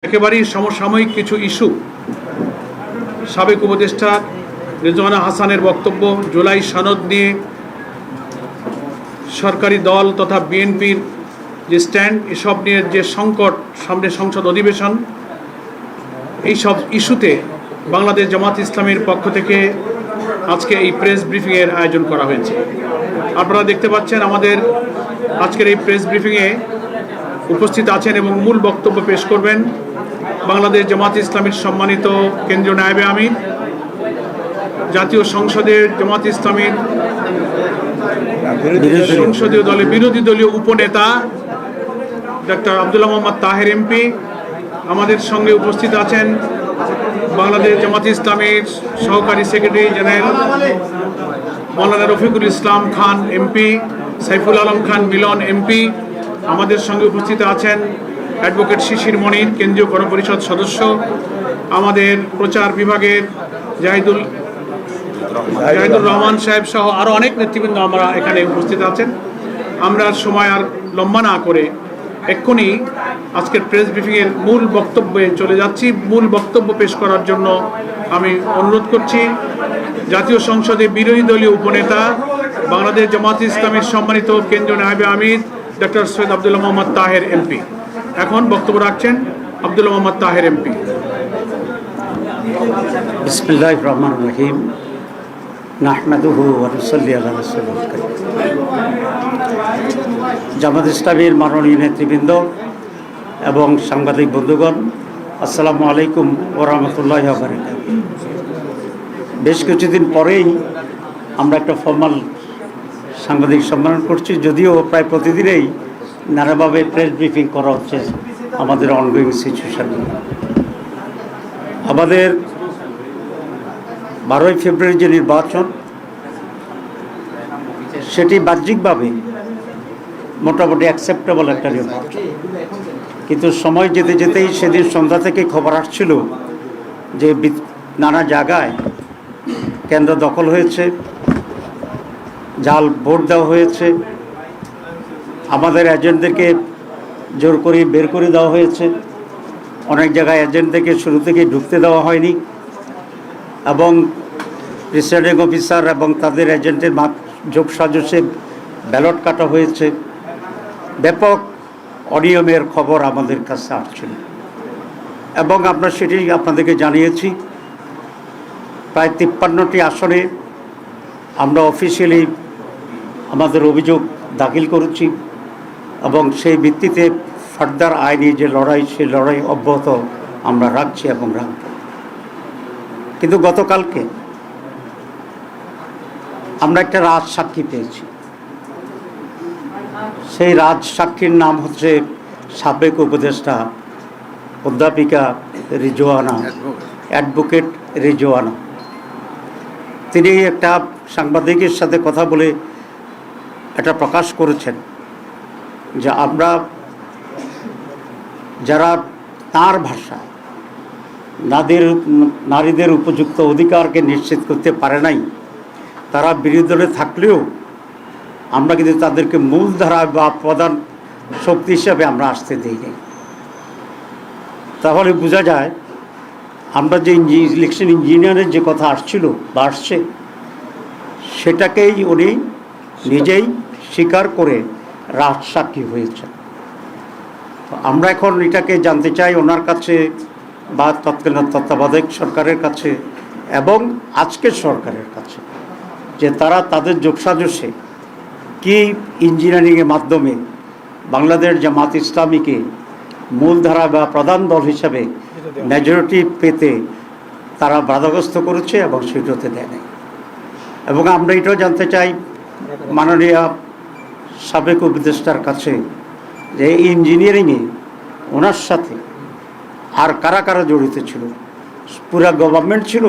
একেবারেই সমসাময়িক কিছু ইস্যু। সাবেক উপদেষ্টা রেজওয়ানা হাসানের বক্তব্য, জুলাই সনদ নিয়ে সরকারি দল তথা বিএনপির যে স্ট্যান্ড, এসব নিয়ে যে সংকট, সামনে সংসদ অধিবেশন, এই সব ইস্যুতে বাংলাদেশ জামাত ইসলামীর পক্ষ থেকে আজকে এই প্রেস ব্রিফিংয়ের আয়োজন করা হয়েছে। আপনারা দেখতে পাচ্ছেন আমাদের আজকের এই প্রেস ব্রিফিংয়ে উপস্থিত আছেন এবং মূল বক্তব্য পেশ করবেন বাংলাদেশ জামাত ইসলামীর সম্মানিত কেন্দ্রীয় নায়েবে আমির, জাতীয় সংসদের জামাত ইসলামীর সংসদীয় দলের বিরোধী দলীয় উপনেতা ডক্টর আব্দুল্লাহ মোহাম্মদ তাহের এমপি। আমাদের সঙ্গে উপস্থিত আছেন বাংলাদেশ জামাত ইসলামীর সহকারী সেক্রেটারি জেনারেল মৌলানা রফিকুল ইসলাম খান এমপি, সাইফুল আলম খান মিলন এমপি। আমাদের সঙ্গে উপস্থিত আছেন অ্যাডভোকেট শিশির মনির, কেন্দ্রীয় গণপরিষদ সদস্য। আমাদের প্রচার বিভাগের জাহিদুর রহমান সাহেব সহ আরও অনেক নেতৃবৃন্দ আমরা এখানে উপস্থিত আছেন। আমরা সময় আর লম্বা না করে এক্ষুনি আজকের প্রেস ব্রিফিংয়ের মূল বক্তব্যে চলে যাচ্ছি। মূল বক্তব্য পেশ করার জন্য আমি অনুরোধ করছি জাতীয় সংসদে বিরোধী দলীয় উপনেতা বাংলাদেশ জামাত ইসলামীর সম্মানিত কেন্দ্রীয় নায়েবে আমির ডক্টর সৈয়দ আব্দুল্লাহ মোহাম্মদ তাহের এমপি। এখন বক্তব্য রাখছেন আব্দুল্লাহ মোহাম্মদ তাহের এমপি। বিসমিল্লাহির রহমানির রহিম। নাহমাদুহু ওয়া নুসাল্লি আলা রাসূলিল কারীম। জামাত ইসলামীর মাননীয় নেতৃবৃন্দ এবং সাংবাদিক বন্ধুগণ, আসসালামু আলাইকুম ওয়া রাহমাতুল্লাহি ওয়া বারাকাতুহু। বেশ কিছুদিন পরেই আমরা একটা ফর্মাল সাংবাদিক সম্মেলন করছি, যদিও প্রায় প্রতিদিনেই নানাভাবে প্রেস ব্রিফিং করা হচ্ছে আমাদের অনগোয়িং সিচুয়েশন। আমাদের 12ই ফেব্রুয়ারি যে নির্বাচন, সেটি বাহ্যিকভাবে মোটামুটি অ্যাকসেপ্টেবল একটা নির্বাচন, কিন্তু সময় যেতে যেতেই সেদিন সন্ধ্যা থেকে খবর আসছিল যে নানা জায়গায় কেন্দ্র দখল হয়েছে, জাল ভোট দেওয়া হয়েছে, আমাদের এজেন্টদেরকে জোর করে বের করে দেওয়া হয়েছে, অনেক জায়গায় এজেন্টদেরকে শুরু থেকে ঢুকতে দেওয়া হয়নি, এবং প্রিসাইডিং অফিসার এবং তাদের এজেন্টের যোগসাজশে ব্যালট কাটা হয়েছে। ব্যাপক অনিয়মের খবর আমাদের কাছে আসছিল এবং আমরা সেটি আপনাদেরকে জানিয়েছি। প্রায় 53টি আসনে আমরা অফিসিয়ালি আমাদের অভিযোগ দাখিল করেছি এবং সেই ভিত্তিতে ফার্দার আইনি যে লড়াই, সেই লড়াই অব্যাহত আমরা রাখছি এবং রাখব। কিন্তু গতকালকে আমরা একটা রাজসাক্ষী পেয়েছি। সেই রাজসাক্ষীর নাম হচ্ছে সাবেক উপদেষ্টা অধ্যাপিকা রিজওয়ানা, অ্যাডভোকেট রিজওয়ানা। তিনি একটা সাংবাদিকের সাথে কথা বলে এটা প্রকাশ করেছেন যে আমরা যারা তার ভাষায় নারীদের উপযুক্ত অধিকারকে নিশ্চিত করতে পারে নাই, তারা বিরোধী দলে থাকলেও আমরা কিন্তু তাদেরকে মূলধারা বা প্রধান শক্তি হিসাবে আমরা আসতে দিই নাই। তাহলে বোঝা যায় আমরা যে ইলেকশন ইঞ্জিনিয়ারের যে কথা আসছিল বা আসছে, সেটাকেই উনি নিজেই স্বীকার করে রাজসাক্ষী হয়েছেন। আমরা এখন এটাকে জানতে চাই ওনার কাছে বা তৎকালীন তত্ত্বাবধায়ক সরকারের কাছে এবং আজকের সরকারের কাছে, যে তারা তাদের যোগসাজশে কি ইঞ্জিনিয়ারিংয়ের মাধ্যমে বাংলাদেশ জামাত ইসলামীকে মূলধারা বা প্রধান দল হিসাবে মেজরিটি পেতে তারা বাধাগ্রস্ত করেছে এবং সেটাতে দেয় নাই। এবং আমরা এটাও জানতে চাই মাননীয় সাবেক উপদেষ্টার কাছে যে ইঞ্জিনিয়ারিংয়ে ওনার সাথে আর কারা কারা জড়িত ছিল, পুরা গভর্নমেন্ট ছিল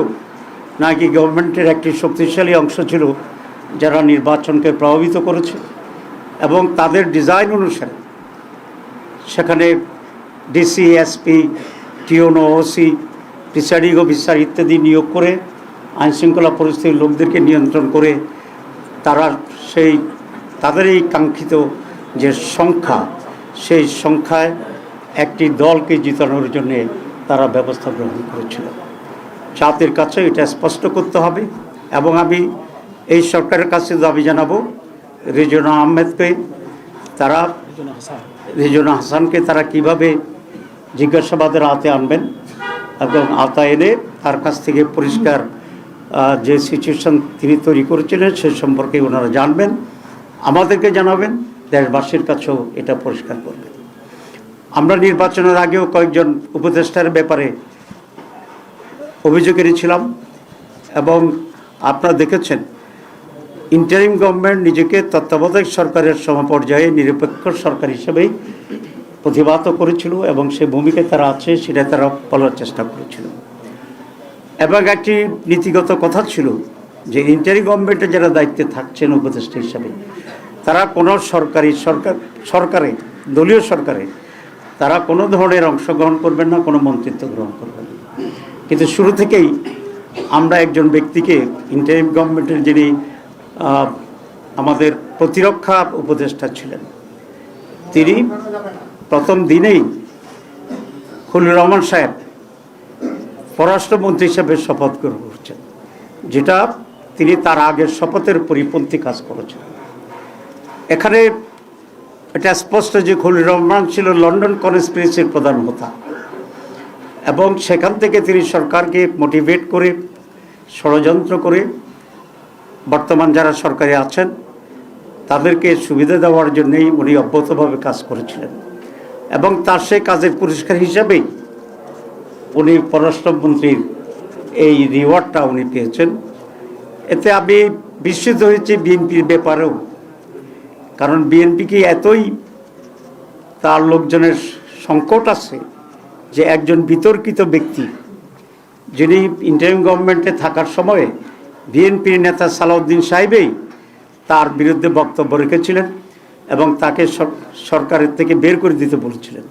নাকি গভর্নমেন্টের একটি শক্তিশালী অংশ ছিল যারা নির্বাচনকে প্রভাবিত করেছে, এবং তাদের ডিজাইন অনুসারে সেখানে ডিসি, এসপি, টিওনো, ওসি, প্রিসাইডিং অফিসার ইত্যাদি নিয়োগ করে আইনশৃঙ্খলা পরিস্থিতির লোকদেরকে নিয়ন্ত্রণ করে তারা তাদের এই কাঙ্ক্ষিত যে সংখ্যা, সেই সংখ্যায় একটি দলকে জিতানোর জন্য তারা ব্যবস্থা গ্রহণ করেছিল। জাতির কাছে এটা স্পষ্ট করতে হবে এবং আমি এই সরকারের কাছে দাবি জানাবো রিজওয়ানা আহমেদকে, তারা রিজওয়ানা হাসানকে তারা কিভাবে জিজ্ঞাসাবাদের আওতায় আনবেন এবং আওতায় এনে তার কাছ থেকে পরিষ্কার যে সিচুয়েশন তিনি তৈরি করেছিলেন সে সম্পর্কে ওনারা জানবেন, আমাদেরকে জানাবেন, দেশবাসীর কাছেও এটা পরিষ্কার করবেন। আমরা নির্বাচনের আগেও কয়েকজন উপদেষ্টার ব্যাপারে অভিযোগ এনেছিলাম এবং আপনারা দেখেছেন ইন্টারিম গভর্নমেন্ট নিজেকে তত্ত্বাবধায়ক সরকারের সমপর্যায়ে নিরপেক্ষ সরকার হিসেবেই প্রতিবাদ করেছিল এবং সে ভূমিকায় তারা আছে সেটা তারা বলার চেষ্টা করেছিল। এবং একটি নীতিগত কথা ছিল যে ইন্টারিম গভর্নমেন্টে যারা দায়িত্বে থাকছেন উপদেষ্টা হিসাবে তারা কোনো সরকারে দলীয় সরকারে তারা কোনো ধরনের অংশগ্রহণ করবেন না, কোনো মন্ত্রিত্ব গ্রহণ করবেন না। কিন্তু শুরু থেকেই আমরা একজন ব্যক্তিকে ইন্টারিম গভর্নমেন্টের যিনি আমাদের প্রতিরক্ষা উপদেষ্টা ছিলেন তিনি প্রথম দিনেই খলিলুর রহমান সাহেব পররাষ্ট্রমন্ত্রী হিসেবে শপথ গ্রহণ করছেন, যেটা তিনি তার আগের শপথের পরিপন্থী কাজ করেছেন। এখানে এটা স্পষ্ট যে খলিলুর রহমান ছিল লন্ডন কনস্পিরেসির প্রধান হোতা এবং সেখান থেকে তিনি সরকারকে মোটিভেট করে ষড়যন্ত্র করে বর্তমান যারা সরকারে আছেন তাদেরকে সুবিধা দেওয়ার জন্যই উনি অব্যাহতভাবে কাজ করেছিলেন এবং তার সেই কাজের পুরস্কার হিসাবেই উনি পররাষ্ট্রমন্ত্রীর এই রিওয়ার্ডটা উনি পেয়েছেন। এতে আমি বিস্মিত হয়েছি বিএনপির ব্যাপারেও, কারণ বিএনপিকে এতই তার লোকজনের সংকট আছে যে একজন বিতর্কিত ব্যক্তি যিনি ইন্টারিম গভর্নমেন্টে থাকার সময়ে বিএনপির নেতা সালাউদ্দিন সাহেবই তার বিরুদ্ধে বক্তব্য রেখেছিলেন এবং তাকে সরকারের থেকে বের করে দিতে বলেছিলেন।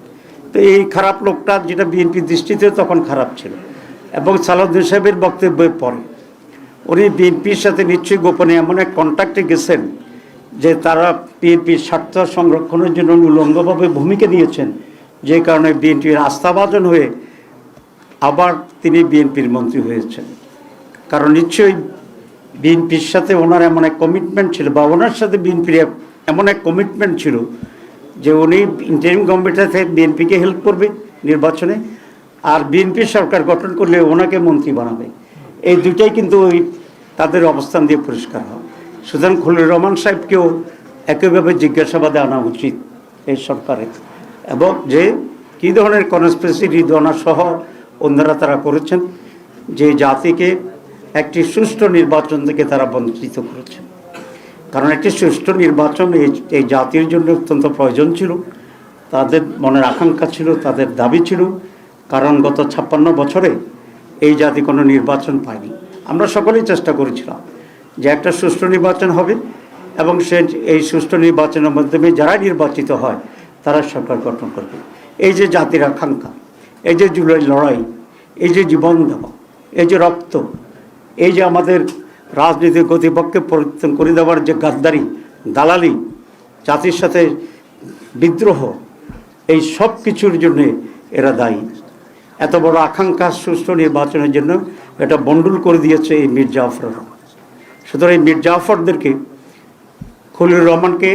তো এই খারাপ লোকটা, যেটা বিএনপির দৃষ্টিতে তখন খারাপ ছিল, এবং সালাউদ্দিন সাহেবের বক্তব্যের পরে উনি বিএনপির সাথে নিশ্চয়ই গোপনে এমন এক কন্ট্যাক্টে গেছেন যে তারা বিএনপির স্বার্থ সংরক্ষণের জন্য উলঙ্গভাবে ভূমিকা নিয়েছেন, যে কারণে বিএনপির আস্থাভাজন হয়ে আবার তিনি বিএনপির মন্ত্রী হয়েছেন। কারণ নিশ্চয়ই বিএনপির সাথে ওনার এমন এক কমিটমেন্ট ছিল, বা ওনার সাথে বিএনপির এমন এক কমিটমেন্ট ছিল যে উনি ইন্টারিম গভর্নমেন্টের থেকে বিএনপিকে হেল্প করবে নির্বাচনে, আর বিএনপি সরকার গঠন করলে ওনাকে মন্ত্রী বানাবে। এই দুটাই কিন্তু ওই তাদের অবস্থান দিয়ে পরিষ্কার হয়। সুতরাং খলিলুর রহমান সাহেবকেও একইভাবে জিজ্ঞাসাবাদে আনা উচিত এই সরকারের, এবং যে কী ধরনের কনস্পিরেসি রিজওয়ানা সহ অন্যরা তারা করেছেন, যে জাতিকে একটি সুষ্ঠু নির্বাচন থেকে তারা বঞ্চিত করেছেন। কারণ একটি সুষ্ঠু নির্বাচন এই জাতির জন্য অত্যন্ত প্রয়োজন ছিল, তাদের মনের আকাঙ্ক্ষা ছিল, তাদের দাবি ছিল। কারণ গত 56 বছরে এই জাতি কোনো নির্বাচন পায়নি। আমরা সকলেই চেষ্টা করেছিলাম যে একটা সুষ্ঠু নির্বাচন হবে এবং এই সুষ্ঠু নির্বাচনের মাধ্যমে যারা নির্বাচিত হয় তারা সরকার গঠন করবে। এই যে জাতির আকাঙ্ক্ষা, এই যে জুলাই লড়াই, এই যে জীবন দেওয়া, এই যে রক্ত, এই যে আমাদের রাজনীতির গতিপক্ষে পরিবর্তন করে দেওয়ার যে গাদ্দারি, দালালি, জাতির সাথে বিদ্রোহ, এই সব কিছুর জন্যে এরা দায়ী। এত বড় আকাঙ্ক্ষা সুষ্ঠু নির্বাচনের জন্য এটা বন্ডুল করে দিয়েছে এই মীর জাফররা। সুতরাং এই মীর জাফরদেরকে, খলিলুর রহমানকে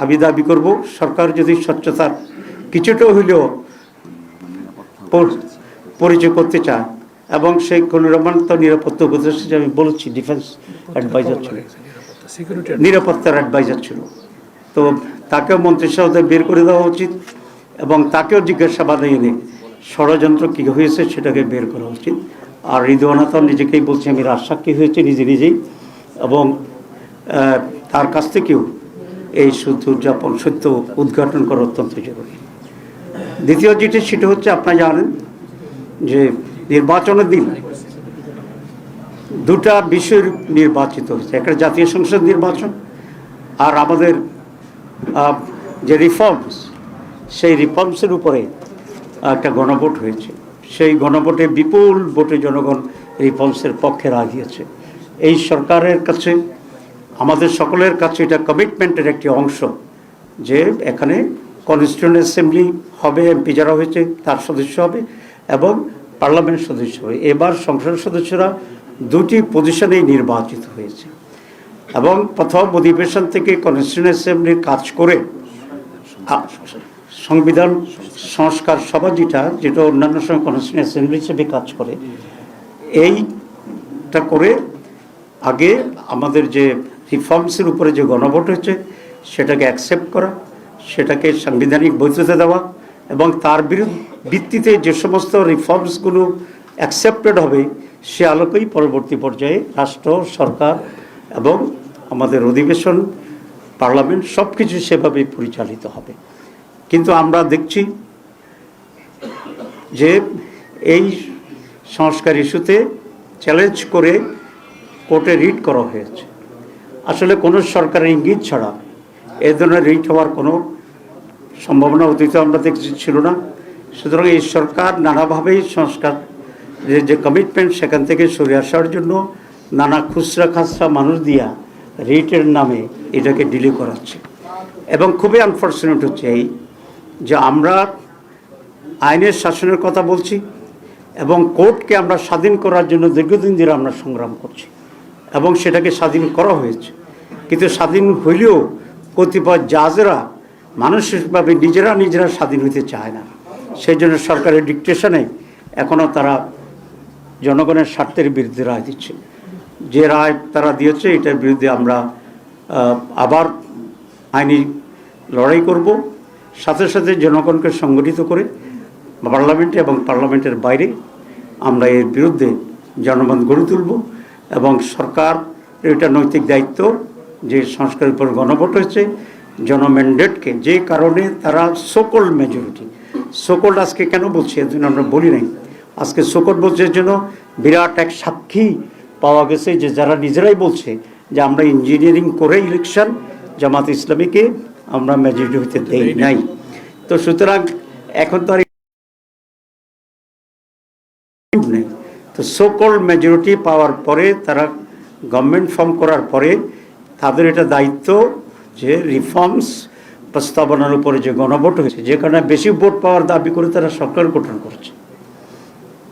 আমি দাবি করব, সরকার যদি স্বচ্ছতার কিছুটা হইলেও পরিচয় করতে চায়, এবং সেই খলিলুর রহমান তো নিরাপত্তা উপদেষ্টা, আমি বলেছি ডিফেন্স অ্যাডভাইজার ছিল, নিরাপত্তার অ্যাডভাইজার ছিল, তো তাকেও মন্ত্রিসভাতে বের করে দেওয়া উচিত এবং তাকেও জিজ্ঞাসাবাদে এনে ষড়যন্ত্র কী হয়েছে সেটাকে বের করা উচিত। আর রিজওয়ানা তো নিজেকেই বলছে আমি রাজসাক্ষী হয়েছি নিজেই, এবং তার কাছ থেকেও এই সত্য উদ্ঘাটন করা অত্যন্ত জরুরি। দ্বিতীয় যেটি সেটা হচ্ছে, আপনারা জানেন যে নির্বাচনের দিন দুটা বিষয় নির্বাচিত হয়েছে, একটা জাতীয় সংসদ নির্বাচন আর আমাদের যে রিফর্মস, সেই রিফর্মসের উপরে একটা গণভোট হয়েছে। সেই গণভোটে বিপুল ভোটে জনগণ রিফর্মসের পক্ষে রায় দিয়েছে। এই সরকারের কাছে, আমাদের সকলের কাছে এটা কমিটমেন্টের একটি অংশ যে এখানে কনস্টিটিউয়েন্ট অ্যাসেম্বলি হবে, এমপি যারা হয়েছে তার সদস্য হবে এবং পার্লামেন্ট সদস্য হবে। এবার সংসদ সদস্যরা দুটি পজিশনেই নির্বাচিত হয়েছে এবং প্রথম অধিবেশন থেকে কনস্টিটিউয়েন্ট অ্যাসেম্বলির কাজ করে সংবিধান সংস্কার সভা যেটা অন্যান্য সময় কনস্টিটিউয়েন্ট অ্যাসেম্বলি হিসেবে কাজ করে, এইটা করে আগে আমাদের যে রিফর্মসের উপরে যে গণভোট হয়েছে সেটাকে অ্যাকসেপ্ট করা, সেটাকে সাংবিধানিক বৈধতা দেওয়া এবং তার ভিত্তিতে যে সমস্ত রিফর্মসগুলো অ্যাকসেপ্টেড হবে সে আলোকেই পরবর্তী পর্যায়ে রাষ্ট্র, সরকার এবং আমাদের অধিবেশন, পার্লামেন্ট সব কিছু সেভাবেই পরিচালিত হবে। কিন্তু আমরা দেখছি যে এই সংস্কার ইস্যুতে চ্যালেঞ্জ করে কোর্টে রিট করা হয়েছে। আসলে কোনো সরকারের ইঙ্গিত ছাড়া এই ধরনের রিট হওয়ার কোনো সম্ভাবনা অতীতে আমরা দেখছি ছিল না। সুতরাং এই সরকার নানাভাবেই সংস্কার যে কমিটমেন্ট সেখান থেকে সরে আসার জন্য নানা খুচরা খাসরা মানুষ দিয়া রিটের নামে এটাকে ডিলে করাচ্ছে এবং খুবই আনফর্চুনেট হচ্ছে এই যে আমরা আইনের শাসনের কথা বলছি এবং কোর্টকে আমরা স্বাধীন করার জন্য দীর্ঘদিন ধরে আমরা সংগ্রাম করছি এবং সেটাকে স্বাধীন করা হয়েছে। কিন্তু স্বাধীন হইলেও কতিপয় জাজেরা মানসিকভাবে নিজেরা স্বাধীন হইতে চায় না। সেই জন্য সরকারের ডিকটেশনে এখনও তারা জনগণের স্বার্থের বিরুদ্ধে রায় দিচ্ছে। যে রায় তারা দিয়েছে এটার বিরুদ্ধে আমরা আবার আইনি লড়াই করব, সাথে সাথে জনগণকে সংগঠিত করে পার্লামেন্টে এবং পার্লামেন্টের বাইরে আমরা এর বিরুদ্ধে জনমত গড়ে তুলব এবং সরকার এটা নৈতিক দায়িত্ব যে সংস্কারের উপর গণভোট হয়েছে জনম্যান্ডেটকে, যে কারণে তারা সোকল্ড মেজরিটি, সোকল্ড আজকে কেন বলছি এর জন্য আমরা বলি নাই, আজকে সোকল্ড বলছে এর জন্য বিরাট এক সাক্ষী পাওয়া গেছে যে যারা নিজেরাই বলছে যে আমরা ইঞ্জিনিয়ারিং করে ইলেকশন জামাত ইসলামীকে আমরা মেজরিটি হইতে দেই নাই। তো সুতরাং এখন তো আর নেই। তো সোকল্ড মেজরিটি পাওয়ার পরে তারা গভর্নমেন্ট ফর্ম করার পরে তাদের এটা দায়িত্ব যে রিফর্মস প্রস্তাবনার উপরে যে গণভোট হয়েছে, যে কারণে বেশি ভোট পাওয়ার দাবি করে তারা সরকার গঠন করছে,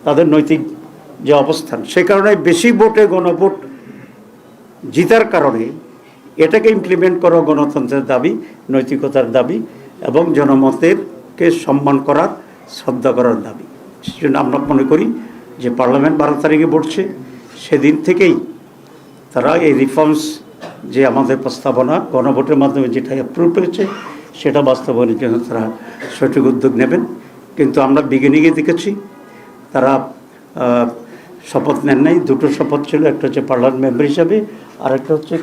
তাদের নৈতিক যে অবস্থান সেই কারণে বেশি ভোটে গণভোট জিতার কারণে এটাকে ইমপ্লিমেন্ট করা গণতন্ত্রের দাবি, নৈতিকতার দাবি এবং জনমতেরকে সম্মান করার, শ্রদ্ধা করার দাবি। সেজন্য আমরা মনে করি যে পার্লামেন্ট 12 তারিখে বসছে, সেদিন থেকেই তারা এই রিফর্মস যে আমাদের প্রস্তাবনা গণভোটের মাধ্যমে যেটা অ্যাপ্রুভ হয়েছে সেটা বাস্তবায়নের জন্য তারা সঠিক উদ্যোগ নেবেন। কিন্তু আমরা বিগিনিংয়ে দেখেছি তারা শপথ নেন নাই। দুটো শপথ ছিল, একটা হচ্ছে পার্লামেন্ট মেম্বার হিসাবে আর একটা হচ্ছে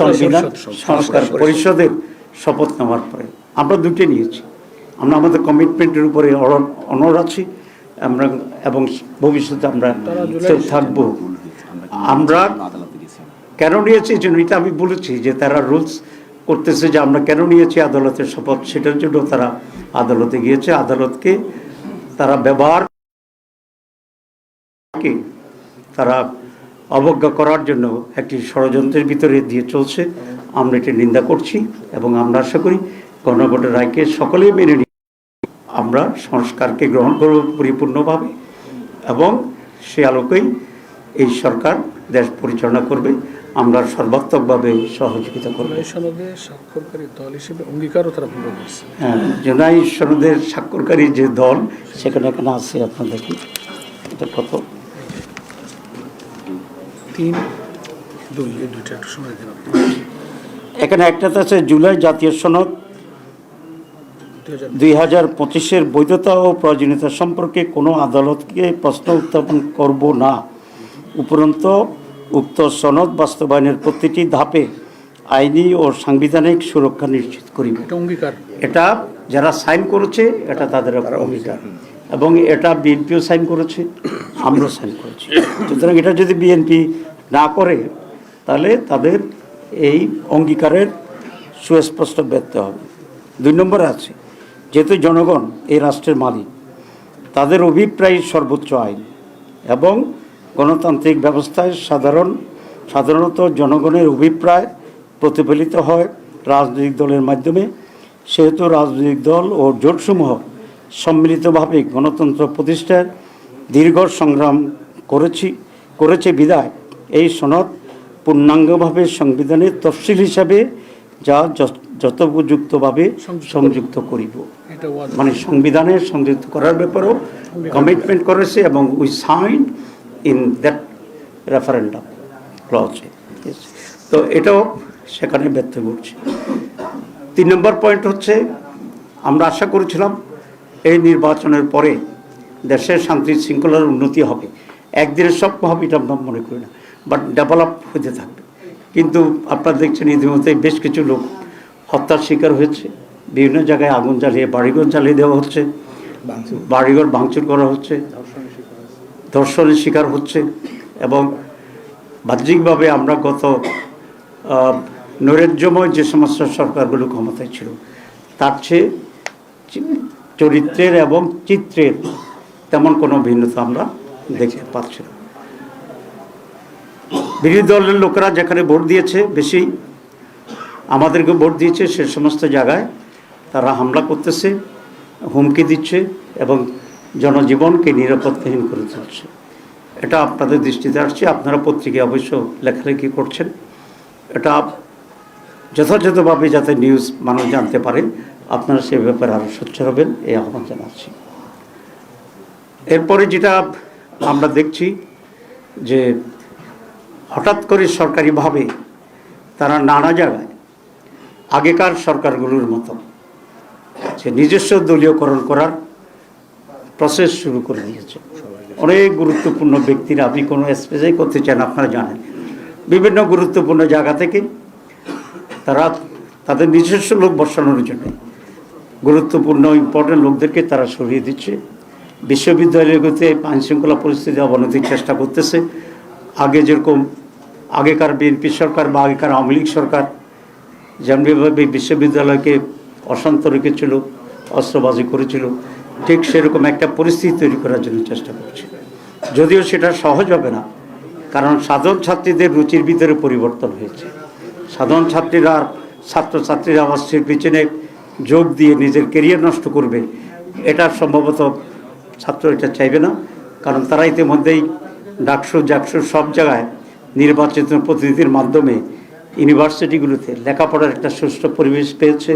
সংবিধান সংস্কার পরিষদের শপথ নেওয়ার পরে। আমরা দুটো নিয়েছি, আমরা আমাদের কমিটমেন্টের উপরে অনড় আছি আমরা এবং ভবিষ্যতে আমরা থাকবো। আমরা কেন নিয়েছি এই জন্য এটা আমি বলেছি যে তারা রুলস করতেছে যে আমরা কেন নিয়েছি আদালতের শপথ, সেটার জন্য তারা আদালতে গিয়েছে। আদালতকে তারা ব্যবহার তারা অবজ্ঞা করার জন্য একটি ষড়যন্ত্রের ভিতরে দিয়ে চলছে। আমরা এটি নিন্দা করছি এবং আমরা আশা করি গণভোটের রায়কে সকলেই মেনে নিই, আমরা সংস্কারকে গ্রহণ করব পরিপূর্ণভাবে এবং সে আলোকেই এই সরকার দেশ পরিচালনা করবে। আমরা সর্বাত্মকভাবে সহযোগিতা করব। স্বাক্ষরকারী দল হিসেবে অঙ্গীকারও তারা পূর্ণ করছে। হ্যাঁ, জুলাই সনদের স্বাক্ষরকারী যে দল সেখানে এখানে আছে, আপনার দেখি এটা কত 3-2 এই দুইটা একটু সময় দিন। এখানে একটাতে আছে জুলাই জাতীয় সনদ 2025-এর বৈধতা ও প্রয়োজনীয়তা সম্পর্কে কোনো আদালতকে প্রশ্ন উত্থাপন করব না, উপরন্তু উক্ত সনদ বাস্তবায়নের প্রতিটি ধাপে আইনি ও সাংবিধানিক সুরক্ষা নিশ্চিত করিবে। এটা যারা সাইন করেছে এটা তাদের অঙ্গীকার এবং এটা বিএনপিও সাইন করেছে, আমরাও সাইন করেছি। সুতরাং এটা যদি বিএনপি না করে তাহলে তাদের এই অঙ্গীকারের সুস্পষ্ট ব্যর্থ হবে। 2 নম্বরে আছে যেহেতু জনগণ এই রাষ্ট্রের মালিক, তাদের অভিপ্রায় সর্বোচ্চ আইন এবং গণতান্ত্রিক ব্যবস্থায় সাধারণত জনগণের অভিপ্রায় প্রতিফলিত হয় রাজনৈতিক দলের মাধ্যমে। সেহেতু রাজনৈতিক দল ও জোটসমূহ সম্মিলিতভাবে গণতন্ত্র প্রতিষ্ঠার দীর্ঘ সংগ্রাম করেছে বিধায় এই সনদ পূর্ণাঙ্গভাবে সংবিধানের তফসিল হিসাবে যা যথোপযুক্তভাবে সংযুক্ত করিব। মানে সংবিধানের সংযুক্ত করার ব্যাপারেও কমিটমেন্ট করেছে এবং we sign in that referendum clause. তো এটাও সেখানে ব্যর্থ ঘটছে। 3 নম্বর পয়েন্ট হচ্ছে, আমরা আশা করেছিলাম এই নির্বাচনের পরে দেশের শান্তি শৃঙ্খলার উন্নতি হবে। একদিনের স্বপ্ন হবে এটা আমরা মনে করি না, বাট ডেভেলপ হতে থাকবে। কিন্তু আপনারা দেখছেন ইতিমধ্যে বেশ কিছু লোক হত্যার শিকার হয়েছে, বিভিন্ন জায়গায় আগুন জ্বালিয়ে বাড়িঘর জ্বালিয়ে দেওয়া হচ্ছে, বাড়িঘর ভাঙচুর করা হচ্ছে, ধর্ষণের শিকার হচ্ছে। এবং বাহ্যিকভাবে আমরা গত নৈরাজ্যময় যে সমস্ত সরকারগুলো ক্ষমতায় ছিল তার চেয়ে চরিত্রের এবং চিত্রের তেমন কোনো ভিন্নতা আমরা দেখতে পাচ্ছি না। বিরোধী দলের লোকেরা যেখানে ভোট দিয়েছে, বেশি আমাদেরকে ভোট দিয়েছে, সে সমস্ত জায়গায় তারা হামলা করতেছে, হুমকি দিচ্ছে এবং জনজীবনকে নিরাপত্তাহীন করে তুলছে। এটা আপনাদের দৃষ্টিতে আসছে, আপনারা পত্রিকায় অবশ্য লেখালেখি করছেন। এটা যথাযথভাবে যাতে নিউজ মানুষ জানতে পারে, আপনারা সে ব্যাপারে আরও সোচ্চার হবেন, এই আহ্বান জানাচ্ছি। এরপরে যেটা আমরা দেখছি যে হঠাৎ করে সরকারিভাবে তারা নানা জায়গায় আগেকার সরকারগুলোর মতো যে নিজস্ব দলীয়করণ করার প্রসেস শুরু করে দিয়েছে। অনেক গুরুত্বপূর্ণ ব্যক্তিরা, আপনি কোনো স্পেসে করতে চান আপনারা জানেন, বিভিন্ন গুরুত্বপূর্ণ জায়গা থেকে তারা তাদের নিজস্ব লোক বসানোর জন্য গুরুত্বপূর্ণ ইম্পর্টেন্ট লোকদেরকে তারা সরিয়ে দিচ্ছে। বিশ্ববিদ্যালয়গুলোতে আইনশৃঙ্খলা পরিস্থিতি অবনতির চেষ্টা করতেছে। আগে যেরকম আগেকার বিএনপি সরকার বা আগেকার আওয়ামী লীগ সরকার যেমনিভাবে বিশ্ববিদ্যালয়কে অশান্ত রেখেছিল, অস্ত্রবাজি করেছিল, ঠিক সেরকম একটা পরিস্থিতি তৈরি করার জন্য চেষ্টা করছে। যদিও সেটা সহজ হবে না, কারণ সাধারণ ছাত্রীদের রুচির ভিতরে পরিবর্তন হয়েছে। সাধারণ ছাত্রীরা আর ছাত্রছাত্রীরা অস্ত্রের পিছনে যোগ দিয়ে নিজের কেরিয়ার নষ্ট করবে, এটা সম্ভবত ছাত্র এটা চাইবে না। কারণ তারা ইতিমধ্যেই ডাকসু জাকসু সব জায়গায় নির্বাচিত প্রতিনিধির মাধ্যমে ইউনিভার্সিটিগুলোতে লেখাপড়ার একটা সুষ্ঠু পরিবেশ পেয়েছে,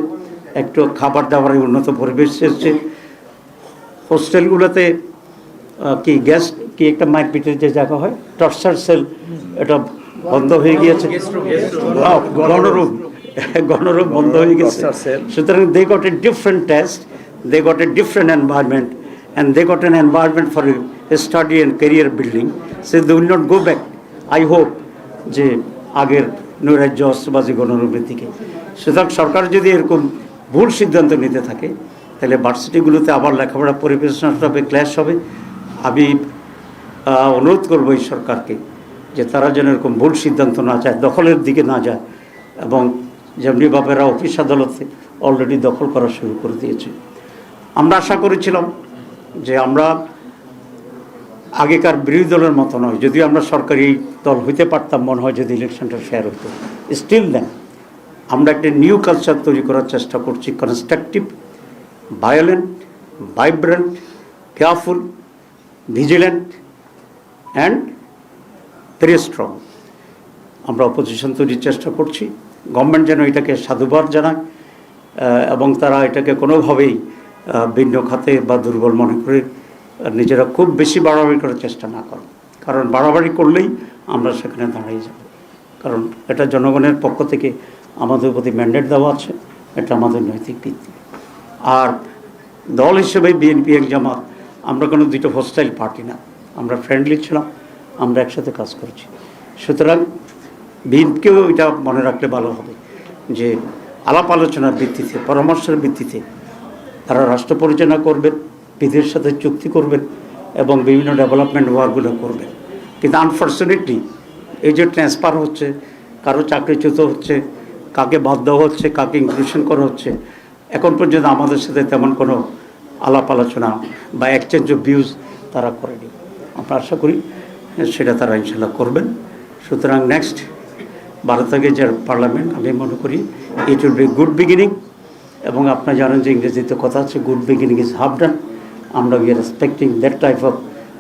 একটু খাবার দাবারের উন্নত পরিবেশ পেয়েছে। হোস্টেলগুলোতে কি গ্যাস কি একটা মারপিটের যে জায়গা হয়, টর্চার সেল, এটা বন্ধ হয়ে গিয়েছে, গণরূপ বন্ধ হয়ে গেছে। সুতরাং they got a different test, they got a different environment, and they got an environment for study and career building, so they will not go back, I hope, যে আগের নৈরাজ্য অস্ত্রবাজি গণরূপের দিকে। সুতরাং সরকার যদি এরকম ভুল সিদ্ধান্ত নিতে থাকে, তাহলে ভার্সিটিগুলোতে আবার লেখাপড়া পরিবেশ নষ্ট হবে, ক্লাস হবে। আমি অনুরোধ করবো এই সরকারকে যে তারা যেন এরকম ভুল সিদ্ধান্ত না যায়, দখলের দিকে না যায়। এবং যেমনি বাপেরা অফিস আদালতে অলরেডি দখল করা শুরু করে দিয়েছে। আমরা আশা করেছিলাম যে আমরা আগেকার বিরোধী দলের মতো নয়, যদিও আমরা সরকারি দল হইতে পারতাম মনে হয় যদি ইলেকশনটা ফেয়ার হতো, স্টিল দেন আমরা একটা নিউ কালচার তৈরি করার চেষ্টা করছি, constructive, violent, vibrant, careful, vigilant and very strong. আমরা অপোজিশন তৈরির চেষ্টা করছি। গভর্নমেন্ট যেন এটাকে সাধুবাদ জানায় এবং তারা এটাকে কোনোভাবেই ভিন্ন খাতে বা দুর্বল মনে করে নিজেরা খুব বেশি বাড়াবাড়ি করার চেষ্টা না করে, কারণ বাড়াবাড়ি করলেই আমরা সেখানে দাঁড়িয়ে যাব। কারণ এটা জনগণের পক্ষ থেকে আমাদের প্রতি ম্যান্ডেট দেওয়া আছে, এটা আমাদের নৈতিক ভিত্তি। আর দল হিসেবে বিএনপি এক জামাত আমরা কোনো দুটো হোস্টাইল পার্টি না, আমরা ফ্রেন্ডলি ছিলাম, আমরা একসাথে কাজ করছি। সুতরাং বিএনপিকেও এটা মনে রাখলে ভালো হবে যে আলাপ আলোচনার ভিত্তিতে, পরামর্শের ভিত্তিতে তারা রাষ্ট্র পরিচালনা করবেন, বিদেশের সাথে চুক্তি করবেন এবং বিভিন্ন ডেভেলপমেন্ট ওয়ার্কগুলো করবেন। কিন্তু আনফর্চুনেটলি এই যে ট্রান্সফার হচ্ছে, কারো চাকরিচ্যুত হচ্ছে, কাকে বাদ দেওয়া হচ্ছে, কাকে ইনক্লুশন করা হচ্ছে, এখন পর্যন্ত আমাদের সাথে তেমন কোনো আলাপ আলোচনা বা এক্সচেঞ্জ অফ ভিউজ তারা করেনি। আমরা আশা করি সেটা তারা ইনশাল্লাহ করবেন। সুতরাং নেক্সট 12 তারিখে যে পার্লামেন্ট, আমি মনে করি it will be good beginning এবং আপনারা জানেন যে ইংরেজিতে কথা আছে, good beginning is half done. আমরা we are expecting that type of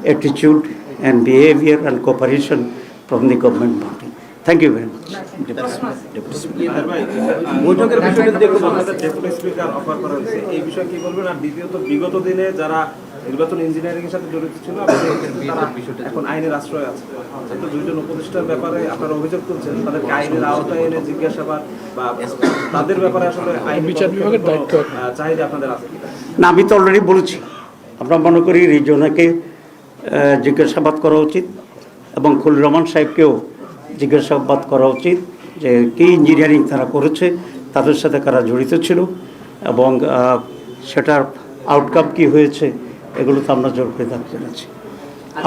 attitude and behaviour and cooperation from the government body. Thank you very much. বৈঠকের বিষয়টা দেখুন, আপনাদের ডেপুটি স্পিকার অফার করা হয়েছে, এই বিষয়ে কি বলবেন? আর দ্বিতীয়ত, বিগত দিনে যারা নির্বাচন ইঞ্জিনিয়ারিং এর সাথে জড়িত ছিল তারা এখন আইনের আশ্রয় আছে, তো দুইজন উপদেষ্টার ব্যাপারে আপনারা অভিযোগ তুলছেন, তাদেরকে আইনের আওতায় এনে জিজ্ঞাসাবাদ বা তাদের ব্যাপারে আসলে আইন বিচার বিভাগের দায়িত্ব চাহিদা আপনাদের আছে? না, আমি তো অলরেডি বলেছি, আমরা মনে করি রিজনাকে জিজ্ঞাসাবাদ করা উচিত এবং খলিল রহমান সাহেবকেও জিজ্ঞাসাবাদ করা উচিত যে কী ইঞ্জিনিয়ারিং তারা করেছে, তাদের সাথে কারা জড়িত ছিল এবং সেটার আউটকাম কী হয়েছে, এগুলো তো আমরা জোর করে দাবি জানাচ্ছি।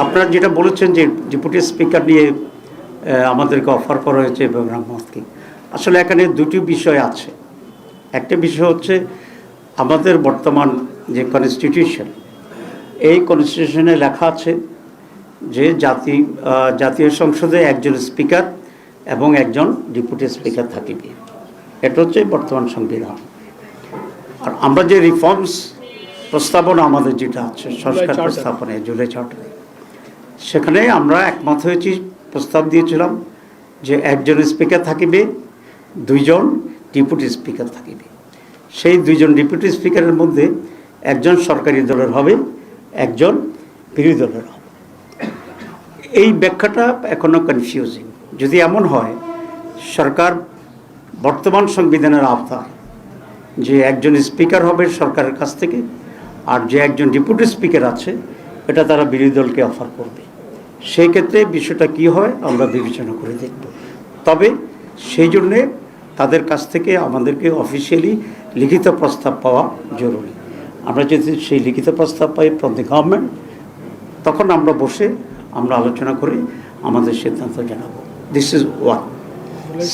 আপনারা যেটা বলেছেন যে ডেপুটি স্পিকার নিয়ে আমাদেরকে অফার করা হয়েছে ইব্রাহিম মোহাম্মদকে, আসলে এখানে দুটি বিষয় আছে। একটা বিষয় হচ্ছে আমাদের বর্তমান যে কনস্টিটিউশন, এই কনস্টিটিউশনে লেখা আছে যে জাতীয় সংসদে একজন স্পিকার এবং একজন ডেপুটি স্পিকার থাকিবে, এটা হচ্ছে বর্তমান সংবিধান। আর আমরা যে রিফর্মস প্রস্তাবনা আমাদের যেটা আছে, সংস্কার প্রস্তাবনায় জুলাই চার্টারে, সেখানে আমরা একমত হয়েছি, প্রস্তাব দিয়েছিলাম যে একজন স্পিকার থাকিবে, দুইজন ডেপুটি স্পিকার থাকিবে। সেই দুইজন ডেপুটি স্পিকারের মধ্যে একজন সরকারি দলের হবে, একজন বিরোধী দলের হবে। এই ব্যাখ্যাটা এখনও কনফিউজিং। যদি এমন হয় সরকার বর্তমান সংবিধানের আওতায় যে একজন স্পিকার হবে সরকারের কাছ থেকে, আর যে একজন ডেপুটি স্পিকার আছে এটা তারা বিরোধী দলকে অফার করবে, সেই ক্ষেত্রে বিষয়টা কী হয় আমরা বিবেচনা করে দেখব। তবে সেই জন্যে তাদের কাছ থেকে আমাদেরকে অফিসিয়ালি লিখিত প্রস্তাব পাওয়া জরুরি। আমরা যদি সেই লিখিত প্রস্তাব পাই ফ্রম দি গভর্নমেন্ট, তখন আমরা বসে আমরা আলোচনা করে আমাদের সিদ্ধান্ত জানাবো। This is one.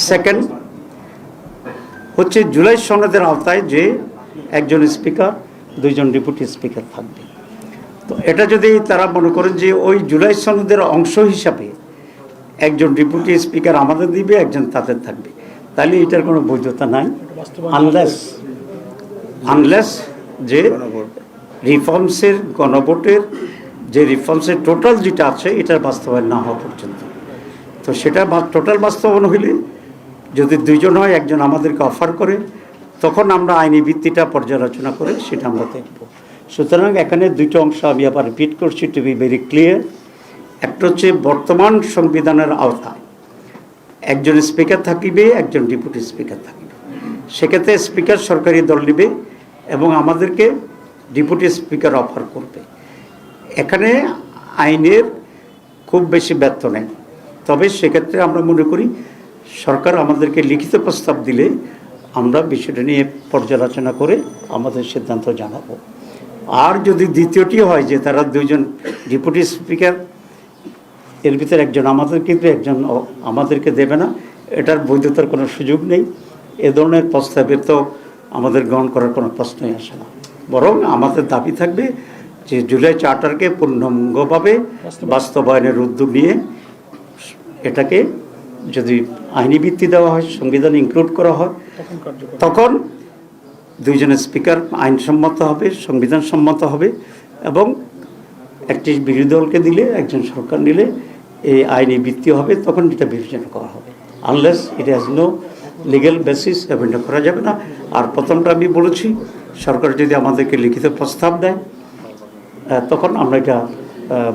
সেকেন্ড হচ্ছে জুলাই সনদের আওতায় যে একজন স্পিকার, দুইজন ডেপুটি স্পিকার থাকবে। তো এটা যদি তারা মনে করেন যে ওই জুলাই সনদের অংশ হিসাবে একজন ডেপুটি স্পিকার আমাদের দিবে, একজন তাদের থাকবে, তাহলে এটার কোনো বৈধতা নাই, আনলেস যে রিফর্মসের গণভোটের যে রিফর্মসের টোটাল যেটা আছে এটার বাস্তবায়ন না হওয়া পর্যন্ত। তো সেটা টোটাল বাস্তবায়ন হইলে যদি দুইজন হয়, একজন আমাদেরকে অফার করে, তখন আমরা আইনি ভিত্তিটা পর্যালোচনা করে সেটা আমরা দেখব। সুতরাং এখানে দুটো অংশ আমি আবার রিপিট করছি টু বি ভেরি ক্লিয়ার। একটা হচ্ছে বর্তমান সংবিধানের আওতায় একজন স্পিকার থাকিবে, একজন ডেপুটি স্পিকার থাকিবে। সেক্ষেত্রে স্পিকার সরকারি দল নেবে এবং আমাদেরকে ডেপুটি স্পিকার অফার করবে। এখানে আইনের খুব বেশি ব্যর্থ নেই, তবে সেক্ষেত্রে আমরা মনে করি সরকার আমাদেরকে লিখিত প্রস্তাব দিলে আমরা বিষয়টা নিয়ে পর্যালোচনা করে আমাদের সিদ্ধান্ত জানাবো। আর যদি দ্বিতীয়টি হয় যে তারা দুইজন ডেপুটি স্পিকার, এর ভিতরে একজন আমাদের কিন্তু একজন আমাদেরকে দেবে না, এটার বৈধতার কোনো সুযোগ নেই। এ ধরনের প্রস্তাবের তো আমাদের গ্রহণ করার কোনো প্রশ্নই আসে না। বরং আমাদের দাবি থাকবে যে জুলাই চার্টারকে পূর্ণাঙ্গভাবে বাস্তবায়নের উদ্যোগ নিয়ে এটাকে যদি আইনি ভিত্তি দেওয়া হয়, সংবিধান ইনক্লুড করা হয়, তখন দুইজনের স্পিকার আইনসম্মত হবে, সংবিধান সম্মত হবে এবং একটি বিরোধী দলকে দিলে, একজন সরকার নিলে এই আইনি ভিত্তি হবে, তখন এটা বিবেচনা করা হবে। Unless it has no legal basis, এটা করা যাবে না। আর প্রথমটা আমি বলেছি, সরকার যদি আমাদেরকে লিখিত প্রস্তাব দেয় তখন আমরা এটা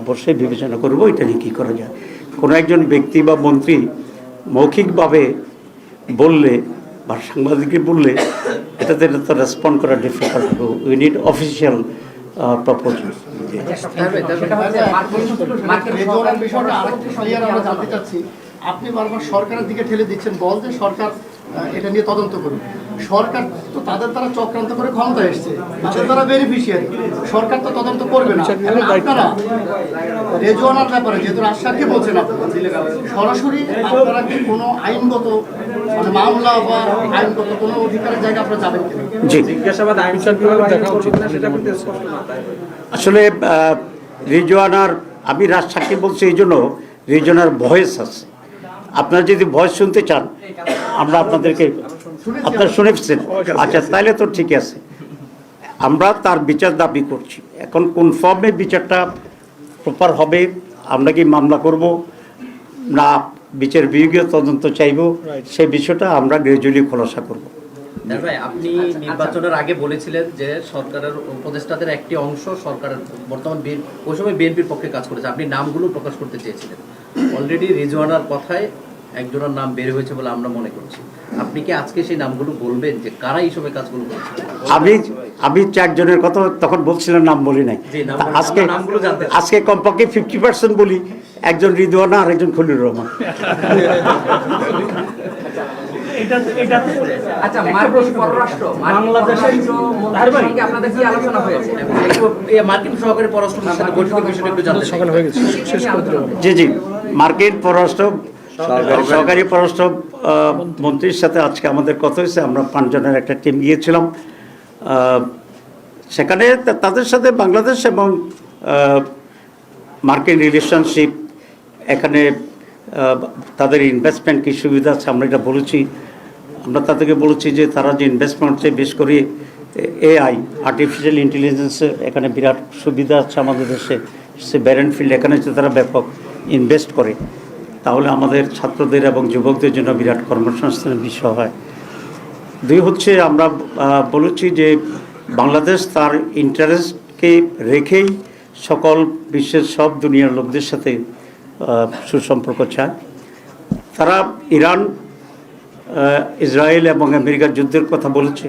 বসে বিবেচনা করব এটা নিয়ে কী করা যায়। কোনো একজন ব্যক্তি বা মন্ত্রী মৌখিকভাবে বললে বা সাংবাদিককে বললে এটাতে তো রেসপন্ড করা difficult. We need official proposal. আপনি বারবার সরকারের দিকে ঠেলে দিচ্ছেন, বল যে সরকার এটা নিয়ে তদন্ত করুন। সরকার তো তাদের দ্বারা চক্রান্ত করে ক্ষমতা এসছে, তাদের দ্বারা বেনিফিশিয়ারি, সরকার তো তদন্ত করবে না। আপনারা রেজওয়ানার ব্যাপারে যেহেতু রাজশাহী বলছেন, আপনারা সরাসরি আপনারা কি কোনো আইনগত মানে মামলা বা আইনগত কোনো অধিকারের জায়গা আপনারা যাবেন কিনা? জি, জিজ্ঞাসাবাদ আইন বিভাগ দেখা উচিত না, সেটা কিন্তু স্পষ্ট না। আসলে রিজওয়ানার আমি রাজশাহী বলছি এই জন্য রিজওয়ানার ভয়েস আছে। আপনারা যদি ভয়েস শুনতে চান আমরা আপনাদেরকে আপনারা শুনেছেন। আচ্ছা, তাহলে তো ঠিক আছে, আমরা তার বিচার দাবি করছি। এখন কোন ফর্মে বিচারটা প্রপার হবে, আমরা কি মামলা করব না বিচার বিভাগীয় তদন্ত চাইব, সেই বিষয়টা আমরা গ্রাজুয়ালি খোলাসা করব। ভাই, আপনি নির্বাচনের আগে বলেছিলেন যে সরকারের উপদেষ্টাদের একটি অংশ সরকারের বর্তমান ওই সময় বিএনপির পক্ষে কাজ করেছে, আপনি নামগুলো প্রকাশ করতে চেয়েছিলেন। অলরেডি রিজওয়ানার কথায় একজনের নাম বের হয়েছে বলে আমরা মনে করছি। আপনি কি আজকে সেই নামগুলো বলবেন যে কারা এই সময় কাজগুলো করছে? আমি 4 জনের কথা তখন বলছিলাম, নাম বলি নাই। আজকে কমপক্ষে 50% বলি, একজন রিদওয়ানা আর একজন খলিলুর রহমান। আচ্ছা, মার্কিন পররাষ্ট্র মন্ত্রীর আপনাদের কি আলোচনা হয়েছে? মার্কিন সহকারী পররাষ্ট্রের সাথে বৈঠকের বিষয়টা একটু জানতে চাই। জি, মার্কিন সহকারী পররাষ্ট্র মন্ত্রীর সাথে আজকে আমাদের কথা হয়েছে। আমরা 5 জনের একটা টিম গিয়েছিলাম সেখানে। তাদের সাথে বাংলাদেশ এবং মার্কিন রিলেশনশিপ, এখানে তাদের ইনভেস্টমেন্ট কী সুবিধা আছে আমরা এটা বলেছি। আমরা তাদেরকে বলেছি যে তারা যে ইনভেস্টমেন্ট হচ্ছে, বিশেষ করে এআই, আর্টিফিশিয়াল ইন্টেলিজেন্সের এখানে বিরাট সুবিধা আছে আমাদের দেশে। সে ব্যারেন ফিল্ড, এখানে যে তারা ব্যাপক ইনভেস্ট করে, তাহলে আমাদের ছাত্রদের এবং যুবকদের জন্য বিরাট কর্মসংস্থানের বিষয় হয়। 2 হচ্ছে আমরা বলেছি যে বাংলাদেশ তার ইন্টারেস্টকে রেখেই সকল বিশ্বের সব দুনিয়ার লোকদের সাথে সুসম্পর্ক চায়। তারা ইরান, ইসরায়েল এবং আমেরিকার যুদ্ধের কথা বলেছে।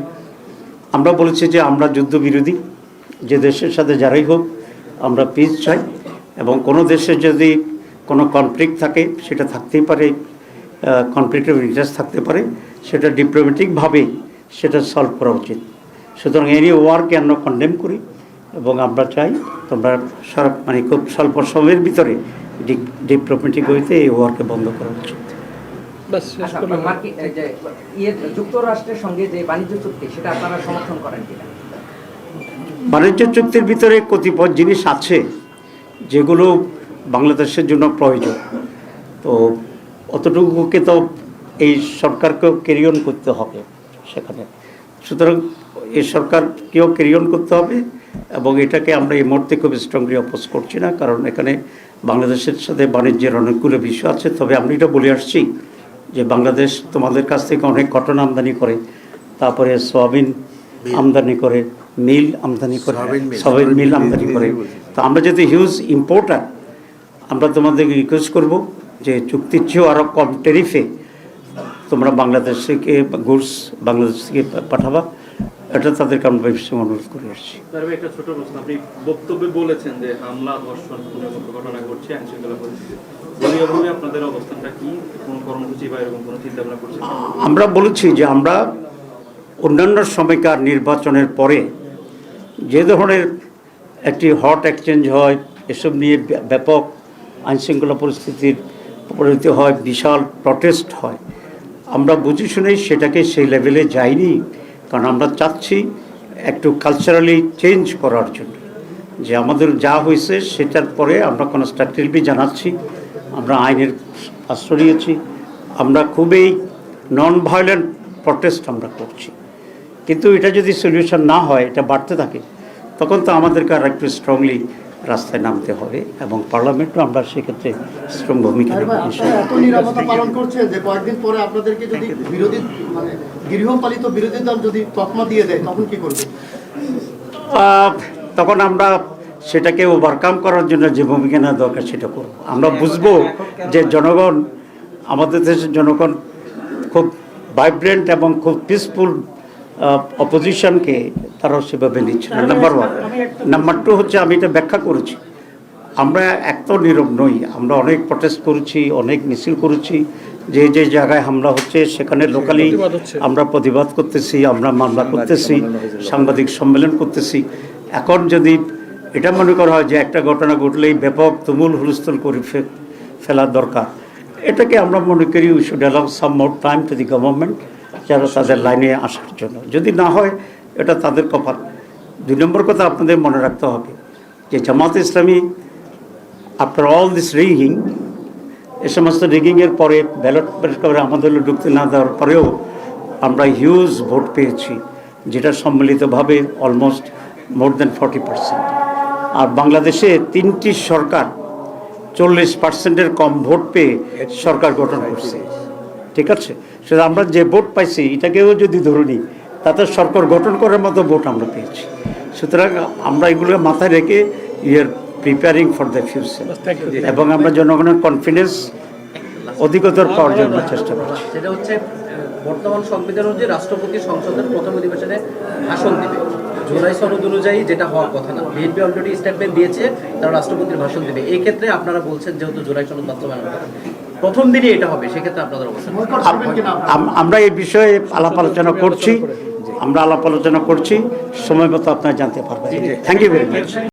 আমরা বলেছি যে আমরা যুদ্ধবিরোধী, যে দেশের সাথে যারাই হোক আমরা পিস চাই, এবং কোনো দেশে যদি কোনো কনফ্লিক্ট থাকে, সেটা থাকতেই পারে, কনফ্লিক্ট অফ ইন্টারেস্ট থাকতে পারে, সেটা ডিপ্লোম্যাটিকভাবে সেটা সলভ করা উচিত। সুতরাং এনি ওয়ারকে আমরা কন্ডেম করি, এবং আমরা চাই তোমরা মানে খুব স্বল্প সময়ের ভিতরে ডিপ্লোম্যাটিক হইতে এই ওয়ারকে বন্ধ করা উচিত। যুক্তরাষ্ট্রের সঙ্গে যে বাণিজ্য চুক্তি, সেটা আপনারা সমর্থন করেন কিনা? বাণিজ্য চুক্তির ভিতরে কতিপয় জিনিস আছে যেগুলো বাংলাদেশের জন্য প্রয়োজন, তো অতটুকুকে তো এই সরকারকেও ক্যারি অন করতে হবে সেখানে। সুতরাং এই সরকারকেও ক্যারি অন করতে হবে, এবং এটাকে আমরা এই মুহূর্তে খুব স্ট্রংলি অপোজ করছি না, কারণ এখানে বাংলাদেশের সাথে বাণিজ্যের অনেকগুলো বিষয় আছে। তবে আমি এটা বলে আসছি যে বাংলাদেশ তোমাদের কাছ থেকে অনেক কটন আমদানি করে, তারপরে সয়াবিন আমদানি করে, মিল আমদানি করে, সয়াবিন মিল আমদানি করে। তো আমরা যদি হিউজ ইম্পোর্টার, আমরা তোমাদেরকে রিকোয়েস্ট করব যে চুক্তির চেয়েও আরও কম ট্যারিফে তোমরা বাংলাদেশ থেকে গুডস বাংলাদেশ থেকে পাঠাবা, এটা তাদেরকে আমরা ভীষণ অনুরোধ করে আসছি। একটা ছোট প্রশ্ন, আপনি বক্তব্যে বলেছেন যে হামলা, ধর্ষণ, খুনের মতো ঘটনা ঘটছে, আইনশৃঙ্খলা পরিস্থিতি, দলীয়ভাবে আপনাদের অবস্থানটা কি? কোনো কর্মসূচি বা এরকম কোনো চিন্তা ভাবনা করছেন? আমরা বলেছি যে আমরা অন্যান্য সময়কার নির্বাচনের পরে যে ধরনের একটি হট এক্সচেঞ্জ হয়, এসব নিয়ে ব্যাপক আইনশৃঙ্খলা পরিস্থিতির পরিণতি হয়, বিশাল প্রটেস্ট হয়, আমরা বুঝে শুনেই সেটাকে সেই লেভেলে যাইনি। কারণ আমরা চাচ্ছি একটু কালচারালি চেঞ্জ করার জন্য, যে আমাদের যা হয়েছে সেটার পরে আমরা কনস্ট্রাকটিভলি জানাচ্ছি, আমরা আইনের আশ্রয় নিয়েছি, আমরা খুবই নন ভায়োলেন্ট প্রটেস্ট আমরা করছি। কিন্তু এটা যদি সলিউশন না হয়, এটা বাড়তে থাকে, তখন তো আমাদেরকে আর একটু স্ট্রংলি রাস্তায় নামতে হবে, এবং পার্লামেন্টও আমরা সেক্ষেত্রে স্ট্রং ভূমিকা নেব। এত নিরাপত্তা পালন করছে যে কয়েকদিন পরে আপনাদেরকে যদি বিরোধী মানে গৃহপালিত বিরোধী দল যদি তকমা দিয়ে দেয়, তখন কি করবে? তখন আমরা সেটাকে ওভারকাম করার জন্য যে ভূমিকা নেওয়া দরকার সেটা করব। আমরা বুঝবো যে জনগণ, আমাদের দেশের জনগণ খুব ভাইব্রেন্ট এবং খুব পিসফুল অপোজিশনকে তারা সেভাবে নিচ্ছে না, নাম্বার 1। নাম্বার 2 হচ্ছে, আমি এটা ব্যাখ্যা করেছি, আমরা এত নীরব নই, আমরা অনেক প্রটেস্ট করেছি, অনেক মিছিল করেছি, যে যে জায়গায় হামলা হচ্ছে সেখানে লোকালি আমরা প্রতিবাদ করতেছি, আমরা মামলা করতেছি, সাংবাদিক সম্মেলন করতেছি। এখন যদি এটা মনে করা হয় যে একটা ঘটনা ঘটলেই ব্যাপক তুমুল হুলস্থুল করে ফেলার দরকার, এটাকে আমরা মনে করি we should allow some more time to the government, যারা তাদের লাইনে আসার জন্য। যদি না হয় এটা তাদের কপাল। 2 নম্বর কথা আপনাদের মনে রাখতে হবে যে Jamaat Islami, after all this rigging, এ সমস্ত রিগিংয়ের পরে ব্যালট পেপারে আমাদের ঢুকতে না দেওয়ার পরেও আমরা হিউজ ভোট পেয়েছি, যেটা সম্মিলিতভাবে অলমোস্ট মোর দেন 40%। আর বাংলাদেশে 3টি সরকার 40%-এর কম ভোট পেয়ে সরকার গঠন করছে, ঠিক আছে? সেটা আমরা যে ভোট পাইছি এটাকেও যদি ধরে নিই, তাতে সরকার গঠন করার মতো ভোট আমরা পেয়েছি। সুতরাং আমরা এগুলো মাথায় রেখে are preparing for the future, এবং আমরা জনগণের কনফিডেন্স অধিকতর পাওয়ার জন্য চেষ্টা করছি। সেটা হচ্ছে বর্তমান সংবিধান অনুযায়ী রাষ্ট্রপতি সংসদের প্রথম অধিবেশনে ভাষণ দেবে। জুলাই সনদ অনুযায়ী যেটা হওয়ার কথা না, বিএনপি অলরেডি স্টেটমেন্ট দিয়েছে তারা রাষ্ট্রপতির ভাষণ দেবে। এই ক্ষেত্রে আপনারা বলছেন যেহেতু জুলাই সনদ বাস্তবায়ন হবে, প্রথম দিনই এটা হবে, সেক্ষেত্রে আপনাদের অবস্থা বয়কট করবেন কিনা আমরা এই বিষয়ে আলাপ আলোচনা করছি, সময় মতো আপনারা জানতে পারবেন। Thank you very much.